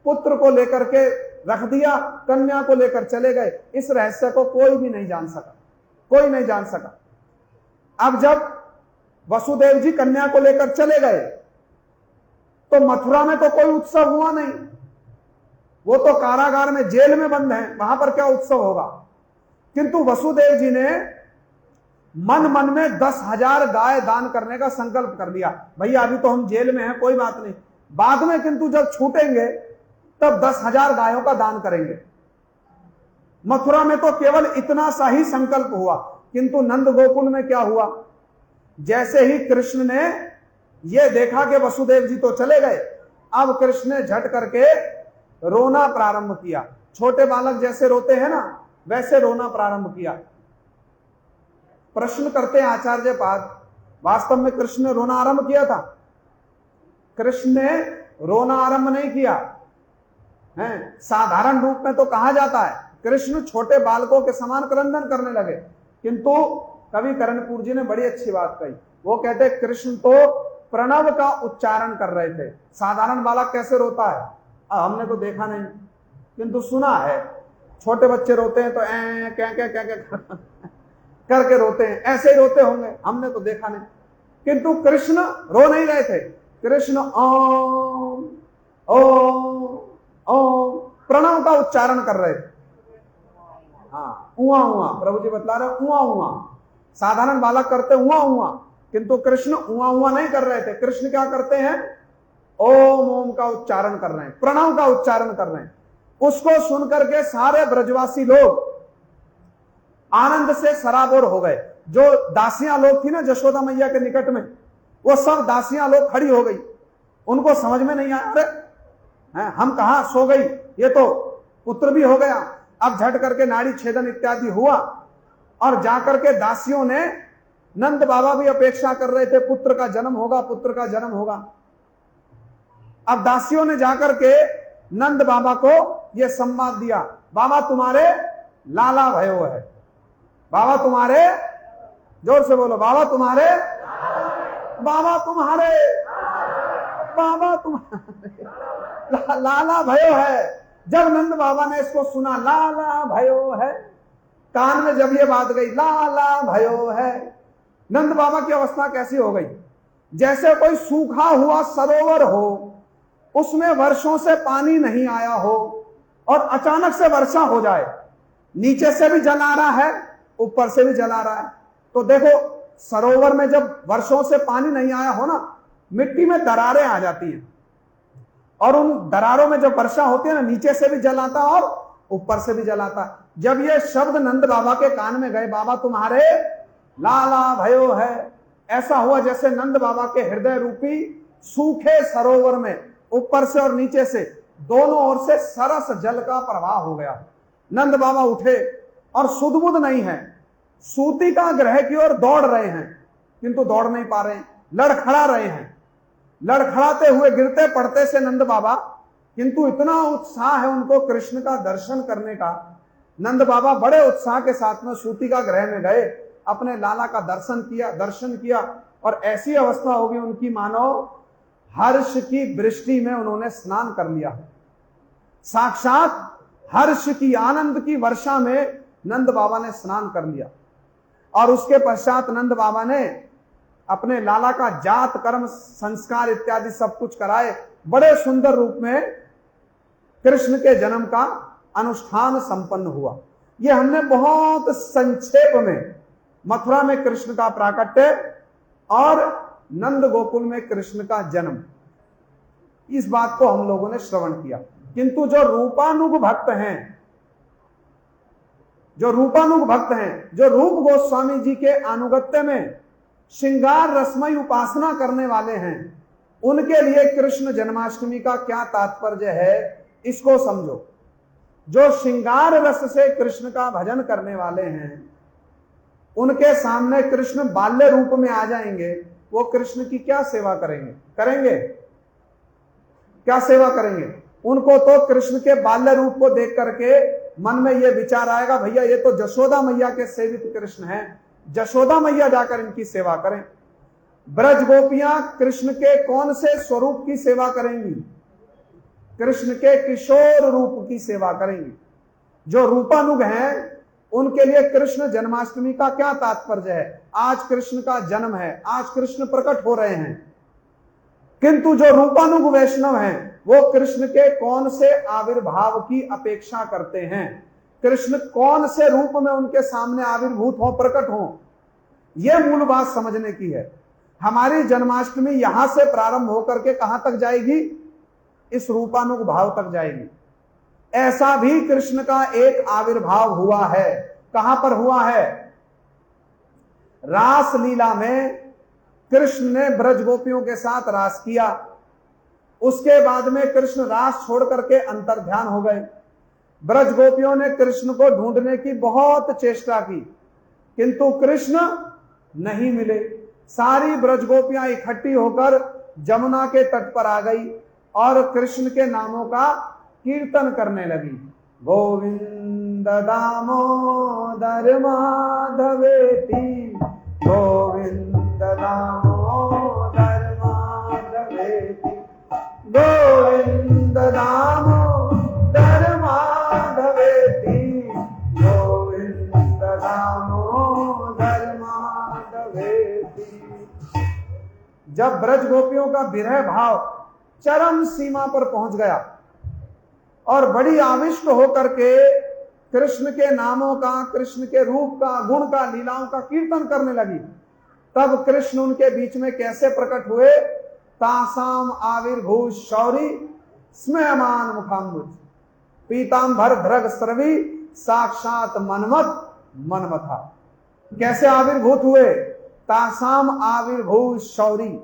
पुत्र को लेकर के रख दिया, कन्या को लेकर चले गए। इस रहस्य को कोई भी नहीं जान सका, कोई नहीं जान सका। अब जब वसुदेव जी कन्या को लेकर चले गए तो मथुरा में तो कोई उत्सव हुआ नहीं, वो तो कारागार में जेल में बंद हैं, वहां पर क्या उत्सव होगा। किंतु वसुदेव जी ने मन मन में 10,000 गाय दान करने का संकल्प कर लिया। भैया अभी तो हम जेल में हैं, कोई बात नहीं, बाद में किंतु जब छूटेंगे तब 10,000 गायों का दान करेंगे। मथुरा में तो केवल इतना सा ही संकल्प हुआ, किंतु नंद गोकुल में क्या हुआ, जैसे ही कृष्ण ने यह देखा कि वसुदेव जी तो चले गए, अब कृष्ण ने झट करके रोना प्रारंभ किया। छोटे बालक जैसे रोते हैं ना, वैसे रोना प्रारंभ किया। प्रश्न करते हैं आचार्य पाद, वास्तव में कृष्ण ने रोना आरंभ किया था? कृष्ण ने रोना आरंभ नहीं किया है। साधारण रूप में तो कहा जाता है कृष्ण छोटे बालकों के समान क्रंदन करने लगे, किंतु कवि करणपुर जी ने बड़ी अच्छी बात कही। वो कहते कृष्ण तो प्रणव का उच्चारण कर रहे थे। साधारण बालक कैसे रोता है हमने तो देखा नहीं, किंतु सुना है छोटे बच्चे रोते हैं तो क्या करके रोते हैं, ऐसे ही रोते होंगे, हमने तो देखा नहीं। किंतु कृष्ण रो नहीं रहे थे, कृष्ण ओम ओम ओम प्रणव का उच्चारण कर रहे थे। हाँ, उआ उआ, प्रभु जी बतला रहे उआ उआ। साधारण बालक करते उआ उआ, किंतु कृष्ण उआ उआ नहीं कर रहे थे। कृष्ण क्या करते हैं? ओम ओम का उच्चारण कर रहे हैं, प्रणव का उच्चारण कर रहे हैं। उसको सुनकर के सारे ब्रजवासी लोग आनंद से सराबोर हो गए। जो दासियां लोग थी ना जशोदा मैया के निकट में, वो सब दासियां लोग खड़ी हो गई। उनको समझ में नहीं आया, अरे हम कहां सो गई, ये तो पुत्र भी हो गया। अब झट करके नाड़ी छेदन इत्यादि हुआ और जाकर के दासियों ने, नंद बाबा भी अपेक्षा कर रहे थे पुत्र का जन्म होगा, पुत्र का जन्म होगा। अब दासियों ने जाकर के नंद बाबा को यह संवाद दिया, बाबा तुम्हारे लाला भयो है, बाबा तुम्हारे, जोर से बोलो, बाबा तुम्हारे, बाबा तुम्हारे, बाबा तुम्हारे लाला भयो है। जब नंद बाबा ने इसको सुना, लाला भयो है, कान में जब ये बात गई लाला भयो है, नंद बाबा की अवस्था कैसी हो गई? जैसे कोई सूखा हुआ सरोवर हो, उसमें वर्षों से पानी नहीं आया हो और अचानक से वर्षा हो जाए, नीचे से भी जल आ रहा है, ऊपर से भी जल आ रहा है। तो देखो सरोवर में जब वर्षों से पानी नहीं आया हो ना, मिट्टी में दरारें आ जाती हैं और उन दरारों में जब वर्षा होती है ना, नीचे से भी जल आता और ऊपर से भी जल आता। जब ये शब्द नंद बाबा के कान में गए, बाबा तुम्हारे लाला भयो है। ऐसा हुआ जैसे नंद बाबा के हृदय रूपी सूखे सरोवर में ऊपर से और नीचे से दोनों ओर से सरस जल का प्रवाह हो गया। नंद बाबा उठे और सुध-बुध नहीं है, सूतिका ग्रह की ओर दौड़ रहे हैं, किंतु दौड़ नहीं पा रहे हैं, लड़खड़ा रहे हैं। लड़खड़ाते हुए गिरते पड़ते से नंद बाबा, किंतु इतना उत्साह है उनको कृष्ण का दर्शन करने का। नंद बाबा बड़े उत्साह के साथ में सूतिका ग्रह में गए, अपने लाला का दर्शन किया और ऐसी अवस्था होगी उनकी मानो हर्ष की वृष्टि में उन्होंने स्नान कर लिया। साक्षात हर्ष की, आनंद की वर्षा में नंद बाबा ने स्नान कर लिया। और उसके पश्चात नंद बाबा ने अपने लाला का जात कर्म संस्कार इत्यादि सब कुछ कराए। बड़े सुंदर रूप में कृष्ण के जन्म का अनुष्ठान संपन्न हुआ। ये हमने बहुत संक्षेप में मथुरा में कृष्ण का प्राकट्य और नंद गोकुल में कृष्ण का जन्म, इस बात को हम लोगों ने श्रवण किया। किंतु जो रूपानुग भक्त हैं, जो रूप गोस्वामी जी के अनुगत्य में श्रृंगार रसमय उपासना करने वाले हैं, उनके लिए कृष्ण जन्माष्टमी का क्या तात्पर्य है, इसको समझो। जो श्रृंगार रस से कृष्ण का भजन करने वाले हैं, उनके सामने कृष्ण बाल्य रूप में आ जाएंगे, वो कृष्ण की क्या सेवा करेंगे? क्या सेवा करेंगे? उनको तो कृष्ण के बाल्य रूप को देख करके मन में यह विचार आएगा, भैया ये तो जशोदा मैया के सेवित कृष्ण हैं, जशोदा मैया जाकर इनकी सेवा करें। ब्रज गोपियां कृष्ण के कौन से स्वरूप की सेवा करेंगी? कृष्ण के किशोर रूप की सेवा करेंगी। जो रूपानुग हैं, उनके लिए कृष्ण जन्माष्टमी का क्या तात्पर्य है? आज कृष्ण का जन्म है, आज कृष्ण प्रकट हो रहे हैं। किंतु जो रूपानुग वैष्णव हैं, वो कृष्ण के कौन से आविर्भाव की अपेक्षा करते हैं? कृष्ण कौन से रूप में उनके सामने आविर्भूत हो, प्रकट हो, यह मूल बात समझने की है। हमारी जन्माष्टमी यहां से प्रारंभ होकर के कहां तक जाएगी? इस रूपानुग भाव तक जाएगी। ऐसा भी कृष्ण का एक आविर्भाव हुआ है। कहां पर हुआ है? रास लीला में कृष्ण ने ब्रज गोपियों के साथ रास किया। उसके बाद में कृष्ण रास छोड़ करके अंतर्ध्यान हो गए। ब्रज गोपियों ने कृष्ण को ढूंढने की बहुत चेष्टा की, किंतु कृष्ण नहीं मिले। सारी ब्रज गोपियां इकट्ठी होकर जमुना के तट पर आ गई और कृष्ण के नामों का कीर्तन करने लगी। गोविंद दामोदर माधवेति, गोविंद दामोदर माधवेति, गोविंद दामोदर माधवेति, गोविंद दामोदर माधवेति। जब ब्रज गोपियों का विरह भाव चरम सीमा पर पहुंच गया और बड़ी आविष्ट होकर के कृष्ण के नामों का, कृष्ण के रूप का, गुण का, लीलाओं का कीर्तन करने लगी, तब कृष्ण उनके बीच में कैसे प्रकट हुए? तासाम आविर्भूत शौरी स्मयमान मुखाम्बुज, पीतांबर भृग स्रवी साक्षात मनमथा। कैसे आविर्भूत हुए? तासाम आविर्भूत शौरी,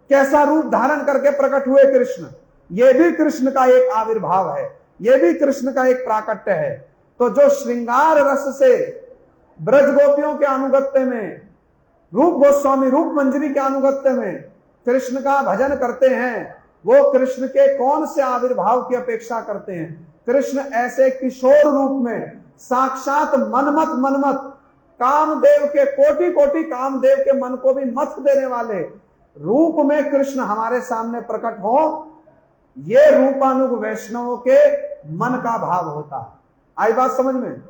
कैसा रूप धारण करके प्रकट हुए कृष्ण? ये भी कृष्ण का एक आविर्भाव है, ये भी कृष्ण का एक प्राकट्य है। तो जो श्रृंगार रस से ब्रज गोपियों के अनुगत्य में, रूप गोस्वामी रूप मंजरी के अनुगत्य में कृष्ण का भजन करते हैं, वो कृष्ण के कौन से आविर्भाव की अपेक्षा करते हैं? कृष्ण ऐसे किशोर रूप में साक्षात मनमत कामदेव के, कोटि कोटि कामदेव के मन को भी मत देने वाले रूप में कृष्ण हमारे सामने प्रकट हो, ये रूपानुग वैष्णवों के मन का भाव होता है। आई बात समझ में?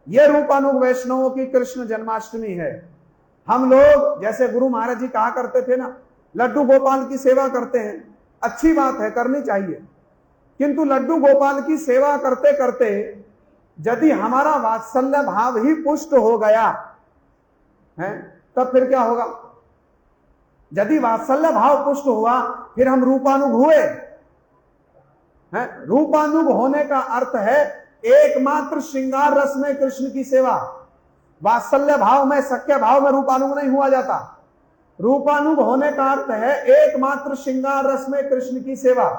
ये रूपानुग वैष्णवों की कृष्ण जन्माष्टमी है। हम लोग जैसे गुरु महाराज जी कहा करते थे ना, लड्डू गोपाल की सेवा करते हैं, अच्छी बात है, करनी चाहिए। किंतु लड्डू गोपाल की सेवा करते करते यदि हमारा वात्सल्य भाव ही पुष्ट हो गया है, तब फिर क्या होगा? यदि वात्सल्य भाव पुष्ट हुआ, फिर हम रूपानुग हुए हैं। रूपानुग होने का अर्थ है एकमात्र श्रृंगार रस में कृष्ण की सेवा। वात्सल्य भाव में, सख्य भाव में रूपानुग नहीं हुआ जाता। रूपानुग होने का अर्थ है एकमात्र श्रृंगार रस में कृष्ण की सेवा।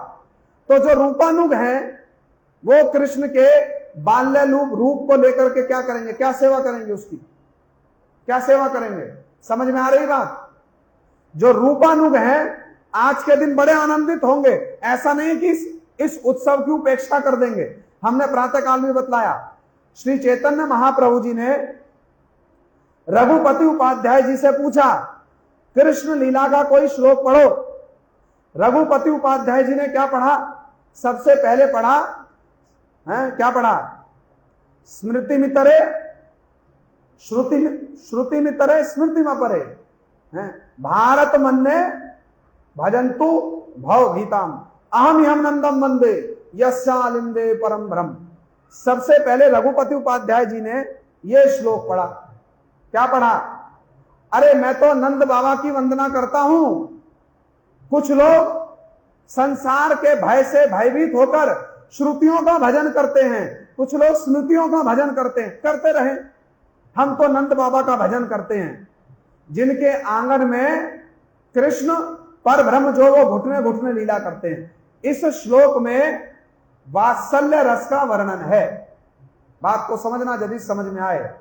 तो जो रूपानुग है वो कृष्ण के बाल्य रूप को लेकर के क्या करेंगे, क्या सेवा करेंगे, उसकी क्या सेवा करेंगे? समझ में आ रही बात? जो रूपानुग है आज के दिन बड़े आनंदित होंगे। ऐसा नहीं कि इस उत्सव की उपेक्षा कर देंगे। हमने प्रातः काल में बतलाया, श्री चैतन्य महाप्रभु जी ने रघुपति उपाध्याय जी से पूछा, कृष्ण लीला का कोई श्लोक पढ़ो। रघुपति उपाध्याय जी ने क्या पढ़ा? सबसे पहले पढ़ा है, क्या पढ़ा? स्मृति मितरे श्रुति मितरे स्मृति में परे भारत मन्ने भजंतु भव भीताम अहम हम नंदम वंदे यस्यालिंदे परम ब्रह्म। सबसे पहले रघुपति उपाध्याय जी ने यह श्लोक पढ़ा। क्या पढ़ा? अरे मैं तो नंद बाबा की वंदना करता हूं। कुछ लोग संसार के भय से भयभीत होकर श्रुतियों का भजन करते हैं, कुछ लोग स्मृतियों का भजन करते हैं, करते रहे। हम तो नंद बाबा का भजन करते हैं, जिनके आंगन में कृष्ण पर ब्रह्म जो वो घुटने घुटने लीला करते हैं। इस श्लोक में वात्सल्य रस का वर्णन है। बात को समझना यदि समझ में आए।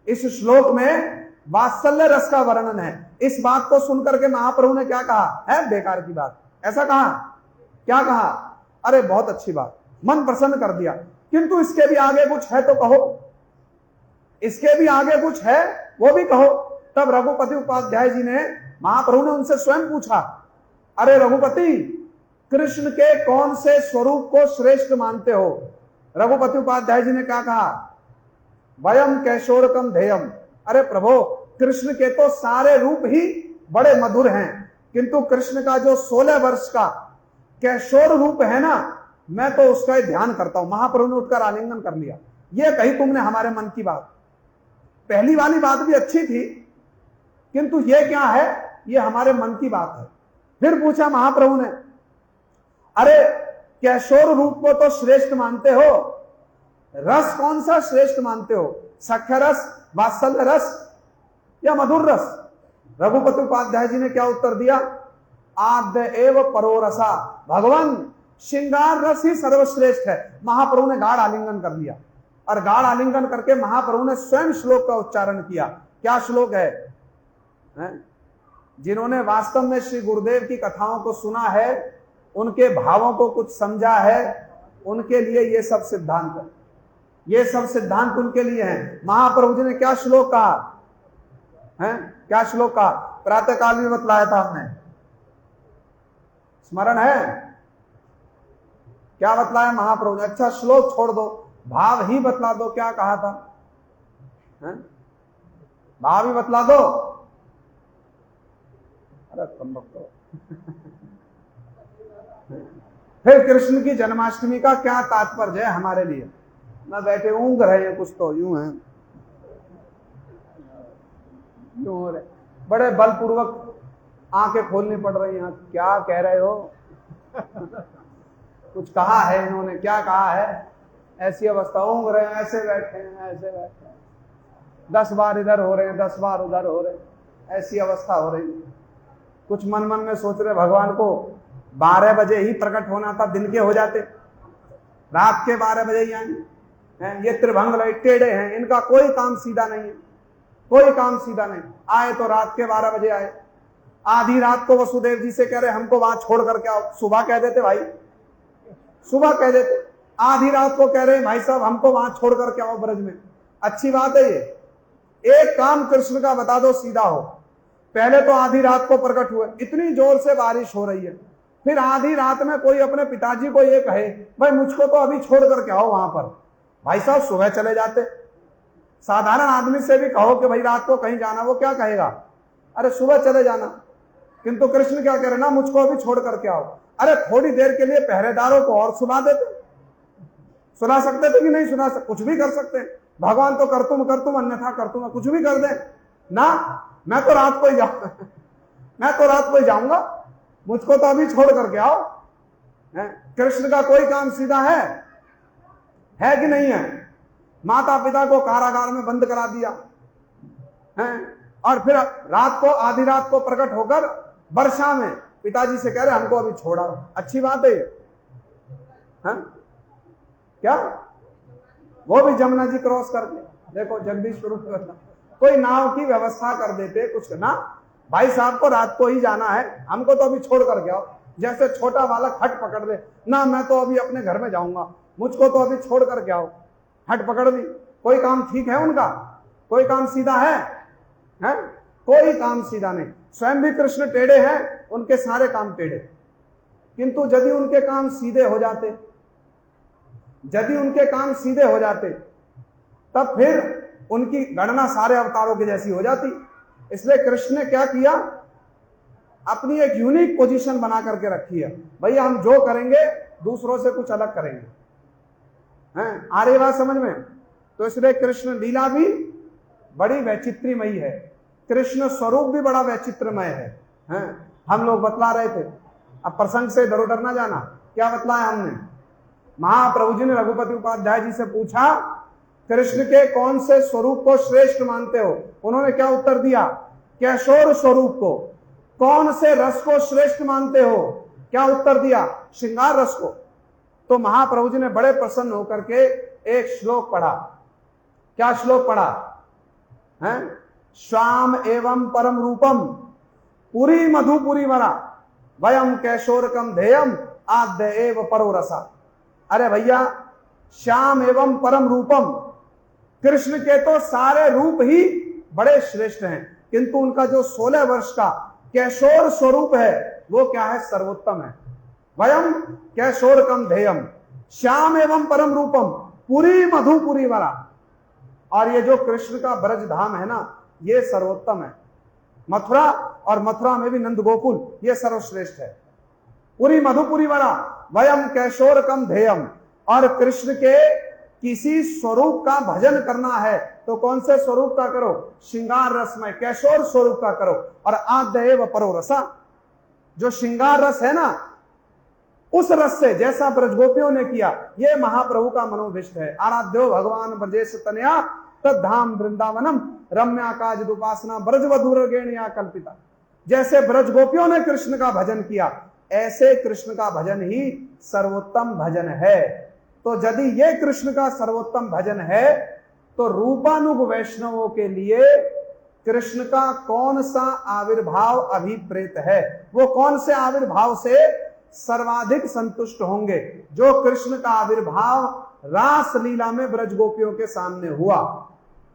इस श्लोक में वात्सल्य रस का वर्णन है। इस बात को सुनकर के महाप्रभु ने क्या कहा? है बेकार की बात। ऐसा कहा? क्या कहा? अरे बहुत अच्छी बात, मन प्रसन्न कर दिया, किंतु इसके भी आगे कुछ है तो कहो, इसके भी आगे कुछ है वो भी कहो। तब रघुपति उपाध्याय जी ने, महाप्रभु ने उनसे स्वयं पूछा, अरे रघुपति, कृष्ण के कौन से स्वरूप को श्रेष्ठ मानते हो? रघुपति उपाध्याय जी ने क्या कहा? वयम कैशोरकम ध्येयम। अरे प्रभु, कृष्ण के तो सारे रूप ही बड़े मधुर हैं, किंतु कृष्ण का जो 16 वर्ष का कैशोर रूप है ना, मैं तो उसका ही ध्यान करता हूं। महाप्रभु ने उठकर आलिंगन कर लिया। ये कही तुमने हमारे मन की बात। पहली वाली बात भी अच्छी थी, किंतु ये क्या है? ये हमारे मन की बात है। फिर पूछा महाप्रभु ने, अरे कैशोर रूप को तो श्रेष्ठ मानते हो, रस कौन सा श्रेष्ठ मानते हो? सख्य रस, वात्सल्य रस या मधुर रस? रघुपति उपाध्याय जी ने क्या उत्तर दिया? आद्य एव परोरसा। भगवान, श्रृंगार रस ही सर्वश्रेष्ठ है। महाप्रभु ने गाढ़ आलिंगन कर लिया, और गाढ़ आलिंगन करके महाप्रभु ने स्वयं श्लोक का उच्चारण किया। क्या श्लोक है? जिन्होंने वास्तव में श्री गुरुदेव की कथाओं को सुना है, उनके भावों को कुछ समझा है, उनके लिए ये सब सिद्धांत है। ये सब सिद्धांत उनके लिए हैं। महाप्रभु जी ने क्या श्लोक कहा है? क्या श्लोक कहा? प्रातः काल में बतलाया था हमने, स्मरण है? क्या बतलाया महाप्रभु ने? अच्छा श्लोक छोड़ दो, भाव ही बतला दो। क्या कहा था? भाव ही बतला दो। अरे तुम तो फिर कृष्ण की जन्माष्टमी का क्या तात्पर्य है हमारे लिए? ना बैठे ऊँग रहे हैं, कुछ तो यूं है, यूं हो रहे, बड़े बलपूर्वक आंखें खोलनी पड़ रही हैं। क्या कह रहे हो? कुछ कहा है इन्होंने? क्या कहा है? ऐसी अवस्था, ऊँग रहे हैं, ऐसे बैठे हैं, ऐसे बैठे हैं, 10 बार इधर हो रहे हैं, 10 बार उधर हो रहे हैं, ऐसी अवस्था हो रही है। कुछ मन मन में सोच रहे, भगवान को 12 बजे ही प्रकट होना था, दिन के हो जाते, रात के 12 बजे ही आएंगे। ये त्रिभंग टेढ़े हैं, इनका कोई काम सीधा नहीं है, कोई काम सीधा नहीं। आए तो रात के 12 बजे आए। आधी रात को वसुदेव जी से कह रहे हमको वहां छोड़ करके आओ। सुबह कह देते भाई, सुबह कह देते। आधी रात को कह रहे भाई साहब हमको वहां छोड़ करके आओ ब्रज में। अच्छी बात है ये। एक काम कृष्ण का बता दो, सीधा हो। पहले तो आधी रात को प्रकट हुए, इतनी जोर से बारिश हो रही है, फिर आधी रात में कोई अपने पिताजी को ये कहे भाई मुझको तो अभी छोड़ करके आओ वहां पर। भाई साहब सुबह चले जाते। साधारण आदमी से भी कहो कि भाई रात को कहीं जाना, वो क्या कहेगा? अरे सुबह चले जाना। किंतु कृष्ण क्या कह रहे ना, मुझको अभी छोड़ करके आओ। अरे थोड़ी देर के लिए पहरेदारों को और सुना देते। सुना सकते थे कि नहीं सुना सकते? कुछ भी कर सकते। भगवान तो कर तुम अन्यथा कर तुम, कुछ भी कर दे ना। मैं तो रात को ही जाऊंगा, मैं तो रात को ही जाऊंगा, मुझको तो अभी छोड़ करके आओ। कृष्ण का कोई काम सीधा है कि नहीं है? माता पिता को कारागार में बंद करा दिया, हैं। और फिर रात को, आधी रात को प्रकट होकर वर्षा में पिताजी से कह रहे हमको अभी छोड़ाओ। अच्छी बात है ये, क्या? वो भी जमुना जी क्रॉस करके, देखो जगदीशपुर कोई नाव की व्यवस्था कर देते कुछ ना, भाई साहब को रात को ही जाना है, हमको तो अभी छोड़ कर आओ। जैसे छोटा बालक हट पकड़ ले ना, मैं तो अभी अपने घर में जाऊंगा, मुझको तो अभी छोड़ कर आओ, हट पकड़ ली। कोई काम ठीक है उनका? कोई काम सीधा है? कोई काम सीधा नहीं। स्वयं भी कृष्ण टेढ़े हैं, उनके सारे काम टेढ़े। किंतु यदि उनके काम सीधे हो जाते, यदि उनके काम सीधे हो जाते, तब फिर उनकी गणना सारे अवतारों की जैसी हो जाती। इसलिए कृष्ण ने क्या किया, अपनी एक यूनिक पोजीशन बना करके रखी है, भैया हम जो करेंगे दूसरों से कुछ अलग करेंगे। आ रही बात समझ में? तो इसलिए कृष्ण लीला भी बड़ी वैचित्र्यमयी है, कृष्ण स्वरूप भी बड़ा वैचित्रमय है। हम लोग बतला रहे थे, अब प्रसंग से इधर उधर ना जाना। क्या बतलाया हमने? महाप्रभु जी ने रघुपति उपाध्याय जी से पूछा, कृष्ण के कौन से स्वरूप को श्रेष्ठ मानते हो? उन्होंने क्या उत्तर दिया? कैशोर स्वरूप को। कौन से रस को श्रेष्ठ मानते हो? क्या उत्तर दिया? श्रृंगार रस को। तो महाप्रभु जी ने बड़े प्रसन्न होकर के एक श्लोक पढ़ा। क्या श्लोक पढ़ा है? श्याम एवं परम रूपम पुरी मधुपुरी वरा वयम कैशोरकम ध्येयम आद्य एव परो रसा। अरे भैया, श्याम एवं परम रूपम, कृष्ण के तो सारे रूप ही बड़े श्रेष्ठ हैं, किंतु उनका जो 16 वर्ष का कैशोर स्वरूप है वो क्या है? सर्वोत्तम है। वयम कैशोरकम ध्येयम श्याम एवं परम रूपम पुरी मधुपुरी वरा। और ये जो कृष्ण का ब्रज धाम है ना, ये सर्वोत्तम है। मथुरा, और मथुरा में भी नंद गोकुल, ये सर्वश्रेष्ठ है। पुरी मधुपुरी वरा वयम कैशोरकम ध्येयम। और कृष्ण के किसी स्वरूप का भजन करना है तो कौन से स्वरूप का करो? श्रृंगार रस में कैशोर स्वरूप का करो। और आद्य एव परो रसा, जो श्रृंगार रस है ना, उस रस से जैसा ब्रजगोपियों ने किया, ये महाप्रभु का मनोभिष्ट है। आराध्यो भगवान ब्रजेश तनया तद्धाम वृंदावनम रम्या काज उपासना ब्रजवधूरगेणया कल्पिता। जैसे ब्रजगोपियों ने कृष्ण का भजन किया, ऐसे कृष्ण का भजन ही सर्वोत्तम भजन है। तो यदि ये कृष्ण का सर्वोत्तम भजन है, तो रूपानुग वैष्णवों के लिए कृष्ण का कौन सा आविर्भाव अभिप्रेत है? वो कौन से आविर्भाव से सर्वाधिक संतुष्ट होंगे? जो कृष्ण का आविर्भाव रास लीला में ब्रजगोपियों के सामने हुआ।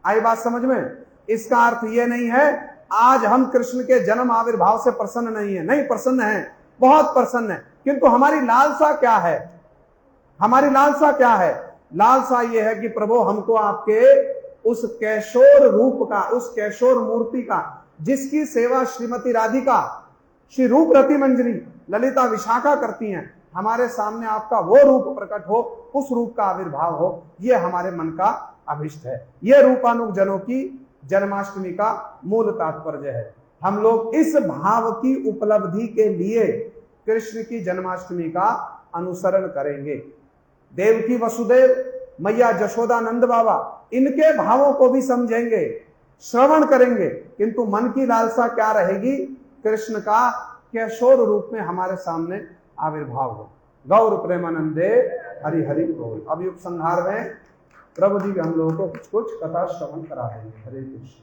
आई बात समझ में? इसका अर्थ ये नहीं है आज हम कृष्ण के जन्म आविर्भाव से प्रसन्न नहीं है, नहीं प्रसन्न है, बहुत प्रसन्न है। किंतु हमारी लालसा क्या है? हमारी लालसा क्या है? लालसा ये है कि प्रभु हमको आपके उस कैशोर रूप का, उस कैशोर मूर्ति का, जिसकी सेवा श्रीमती राधिका, श्री रूप रति मंजरी, ललिता विशाखा करती हैं, हमारे सामने आपका वो रूप प्रकट हो, उस रूप का आविर्भाव हो, ये हमारे मन का अभिष्ट है। ये रूपानुग जनों की जन्माष्टमी का मूल तात्पर्य है। हम लोग इस भाव की उपलब्धि के लिए कृष्ण की जन्माष्टमी का अनुसरण करेंगे। देवकी वसुदेव, मैया जशोदा, नंद बाबा, इनके भावों को भी समझेंगे, श्रवण करेंगे, किंतु मन की लालसा क्या रहेगी? कृष्ण का कैशोर रूप में हमारे सामने आविर्भाव हो। गौर प्रेमानंदे हरि हरि बोल। अब उपसंहार में प्रभु जी हम लोगों को कुछ कथा श्रवण करा देंगे। हरे कृष्ण।